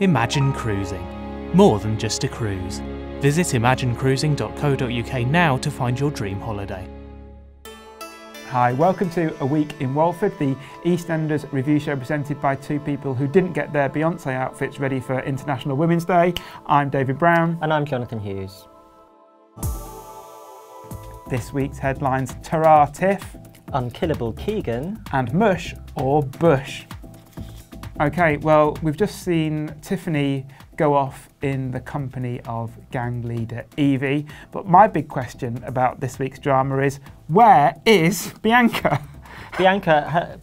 Imagine cruising. More than just a cruise. Visit imaginecruising.co.uk now to find your dream holiday. Hi, welcome to A Week in Walford, the EastEnders review show presented by two people who didn't get their Beyonce outfits ready for International Women's Day. I'm David Brown. And I'm Johnathon Hughes. This week's headlines: Ta-ra Tiff, Unkillable Keegan, and Mush or Bush. Okay, well, we've just seen Tiffany go off in the company of gang leader Evie, but my big question about this week's drama is, where is Bianca? Bianca,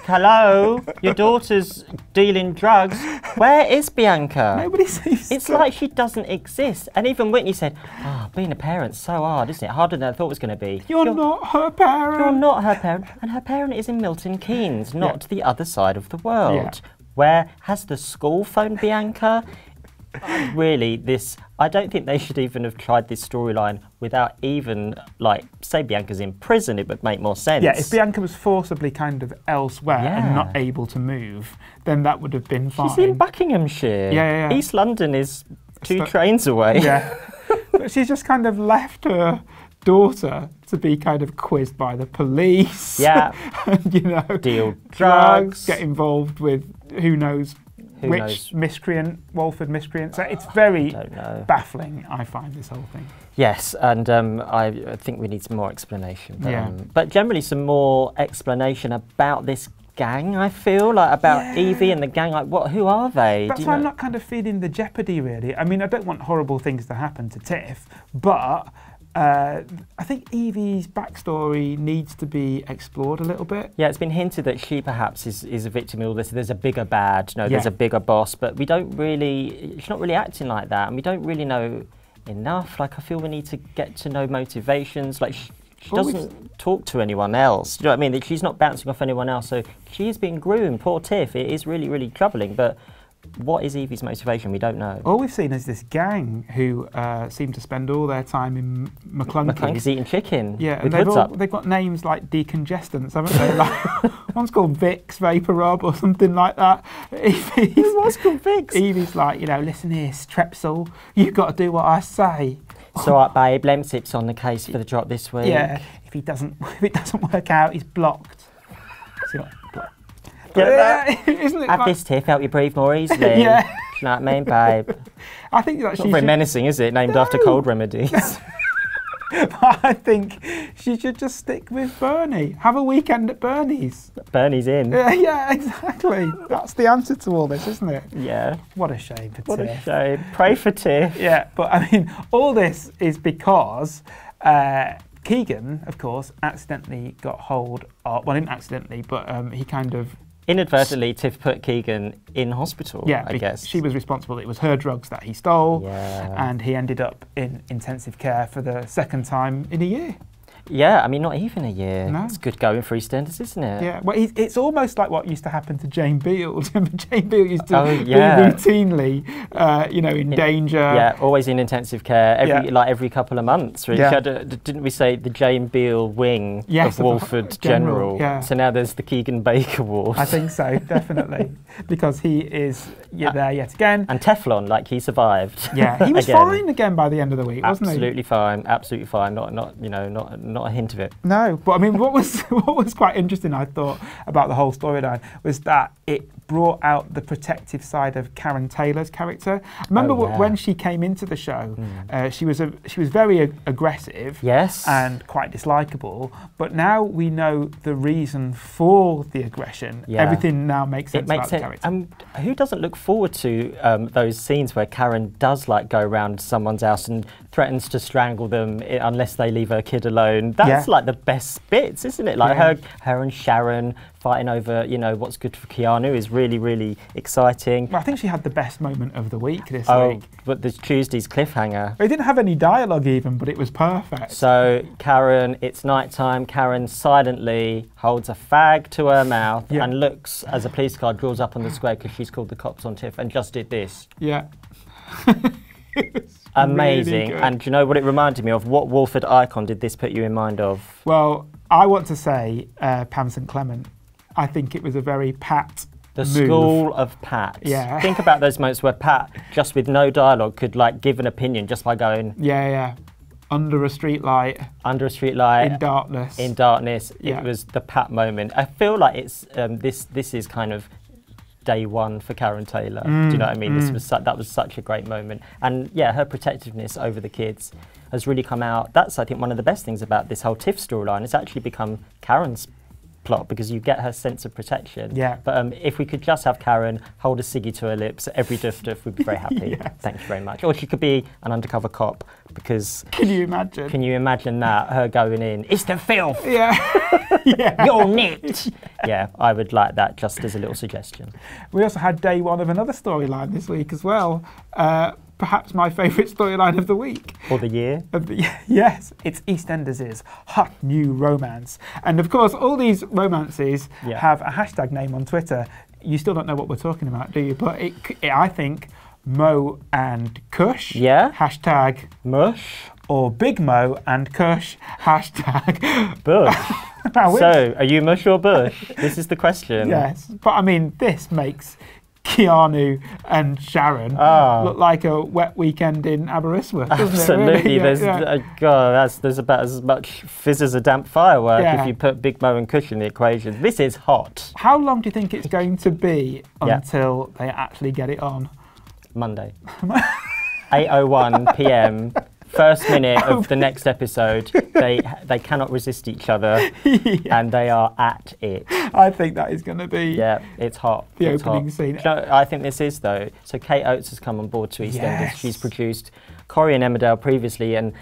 hello, your daughter's dealing drugs. Where is Bianca? Nobody sees It's like she doesn't exist. And even Whitney said, being a parent's so hard, isn't it? Harder than I thought it was going to be. You're not her parent. You're not her parent. And her parent is in Milton Keynes, not the other side of the world. Yeah. Where has the school phoned Bianca? Really, I don't think they should even have tried this storyline without even, say Bianca's in prison, it would make more sense. Yeah, if Bianca was forcibly kind of elsewhere and not able to move, then that would have been fine. She's in Buckinghamshire. Yeah. East London is two trains away. Yeah. But she's just kind of left her daughter to be kind of quizzed by the police. Yeah. And, deal drugs. Get involved with who knows which miscreant, Walford miscreant. So it's very baffling, I find, this whole thing. Yes, and I think we need some more explanation. But, but generally some more explanation about this gang, I feel, about Evie and the gang. Who are they? That's why I'm not kind of feeling the jeopardy, really. I mean, I don't want horrible things to happen to Tiff, but I think Evie's backstory needs to be explored a little bit. Yeah, it's been hinted that she perhaps is a victim of all this. There's a bigger bad, there's a bigger boss, but we don't really, she's not really acting like that, and we don't really know enough. I feel we need to get to know motivations. She doesn't talk to anyone else. Do you know what I mean? That she's not bouncing off anyone else, so she is being groomed. Poor Tiff. It is really, really troubling, but what is Evie's motivation? We don't know. All we've seen is this gang who seem to spend all their time in McClunky. McClunky's eating chicken. Yeah, and they've got names like decongestants, haven't they? One's called Vicks Vapor Rub or something like that. Who was called Vicks? Evie's like, listen here, Strepsil, you've got to do what I say. It's all right, babe. Lemsip's on the case for the drop this week. Yeah, if it doesn't work out, he's blocked. Isn't it? Have this Tiff, help you breathe more easily. Yeah. Do you know what I mean, babe? I think that not very menacing, is it? Named after cold remedies. I think she should just stick with Bernie. Have a weekend at Bernie's. Bernie's in. Yeah, exactly. That's the answer to all this, isn't it? Yeah. What a shame for Tiff. What a shame. Pray for Tiff. Yeah, but I mean, all this is because Keegan, of course, accidentally got hold of, well, didn't accidentally, but he kind of... Inadvertently, Tiff put Keegan in hospital, I guess. She was responsible. It was her drugs that he stole, yeah. And he ended up in intensive care for the second time in a year. Yeah, I mean, not even a year. No. It's good going for EastEnders, isn't it? Yeah, well, it's almost like what used to happen to Jane Beale. Jane Beale used to be routinely, in danger. Yeah, always in intensive care, every couple of months. Really. Yeah. Didn't we say the Jane Beale wing of Walford General? Yeah. So now there's the Keegan Baker Ward. I think so, definitely, because he is there yet again. And Teflon, he survived. Yeah, he was fine again by the end of the week, wasn't he? Absolutely fine, absolutely fine. Not a hint of it. No, but I mean, what was quite interesting, I thought, about the whole storyline was that it brought out the protective side of Karen Taylor's character. Remember when she came into the show, she was very aggressive, yes, and quite dislikable. But now we know the reason for the aggression. Yeah. Everything now makes sense about the character. Who doesn't look forward to those scenes where Karen does go around someone's house and threatens to strangle them unless they leave her kid alone? That's the best bits, isn't it? Her and Sharon fighting over, what's good for Keanu is really, really exciting. Well, I think she had the best moment of the week this week. But the Tuesday's cliffhanger. They didn't have any dialogue even, but it was perfect. So Karen, it's night time. Karen silently holds a fag to her mouth and looks as a police car draws up on the square because she's called the cops on Tiff and just did this. Yeah. Amazing. Really, and do you know what it reminded me of? What Walford icon did this put you in mind of? Well, I want to say Pam St Clement. I think it was a very pat The school of Pat. Yeah. Think about those moments where Pat, just with no dialogue, could like give an opinion just by going. Yeah. Under a street light. Under a street light. In darkness. In darkness. Yeah. It was the Pat moment. I feel like it's this is kind of day one for Karen Taylor. Do you know what I mean? That was such a great moment. And yeah, her protectiveness over the kids has really come out. That's, I think, one of the best things about this whole Tiff storyline. It's actually become Karen's plot because you get her sense of protection. Yeah. But if we could just have Karen hold a ciggy to her lips every duff, we'd be very happy. Yes. Thank you very much. Or she could be an undercover cop because... Can you imagine? Can you imagine that? Her going in, it's the filth! Yeah. Yeah. You're nicked! Yeah, I would like that just as a little suggestion. We also had day one of another storyline this week as well. Perhaps my favourite storyline of the week. Or the year. Yes, it's EastEnders' hot new romance. And of course, all these romances have a hashtag name on Twitter. You still don't know what we're talking about, do you? But I think Mo and Kush. Yeah. Hashtag Mush. Or Big Mo and Kush. Hashtag Bush. So, are you Mush or Bush? This is the question. Yes, but I mean, this makes Keanu and Sharon look like a wet weekend in Aberystwyth, doesn't Absolutely. it? Really? There's about as much fizz as a damp firework Yeah. if you put Big Mo and Kush in the equation. This is hot. How long do you think it's going to be until they actually get it on? Monday. 8:01 p.m. First minute of the next episode, they cannot resist each other, and they are at it. I think that is going to be it's hot. The it's opening hot. scene. You know, I think this is though. So Kate Oates has come on board to EastEnders. Yes. She's produced Corrie and Emmerdale previously, and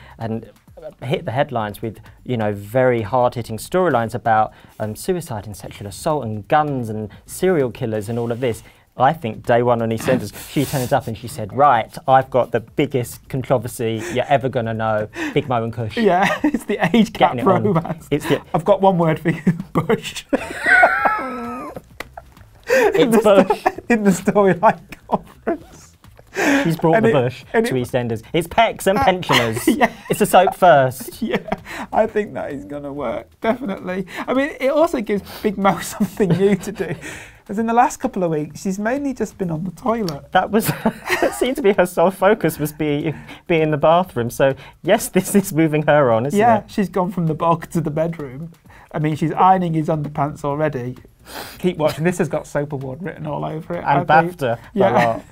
hit the headlines with very hard-hitting storylines about suicide and sexual assault and guns and serial killers and all of this. I think day one on EastEnders, she turned up and she said, right, I've got the biggest controversy you're ever going to know, Big Mo and Kush. Yeah, it's the age gap romance. I've got one word for you, Bush. It's Bush. In the storyline conference. She's brought the bush to EastEnders. It's pecs and pensioners. Yeah. It's a soap first. Yeah, I think that is going to work, definitely. I mean, it also gives Big Mo something new to do. Because in the last couple of weeks, she's mainly just been on the toilet. That seemed to be her sole focus, was be in the bathroom. So yes, this is moving her on, isn't it? Yeah, she's gone from the bog to the bedroom. I mean, she's ironing his underpants already. Keep watching. This has got Soap Award written all over it. And BAFTA. Yeah.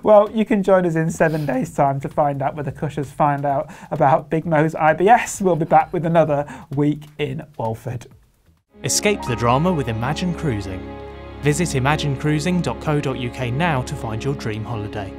Well, you can join us in 7 days' time to find out whether Kush has found out about Big Mo's IBS. We'll be back with another week in Walford. Escape the drama with Imagine Cruising. Visit imaginecruising.co.uk now to find your dream holiday.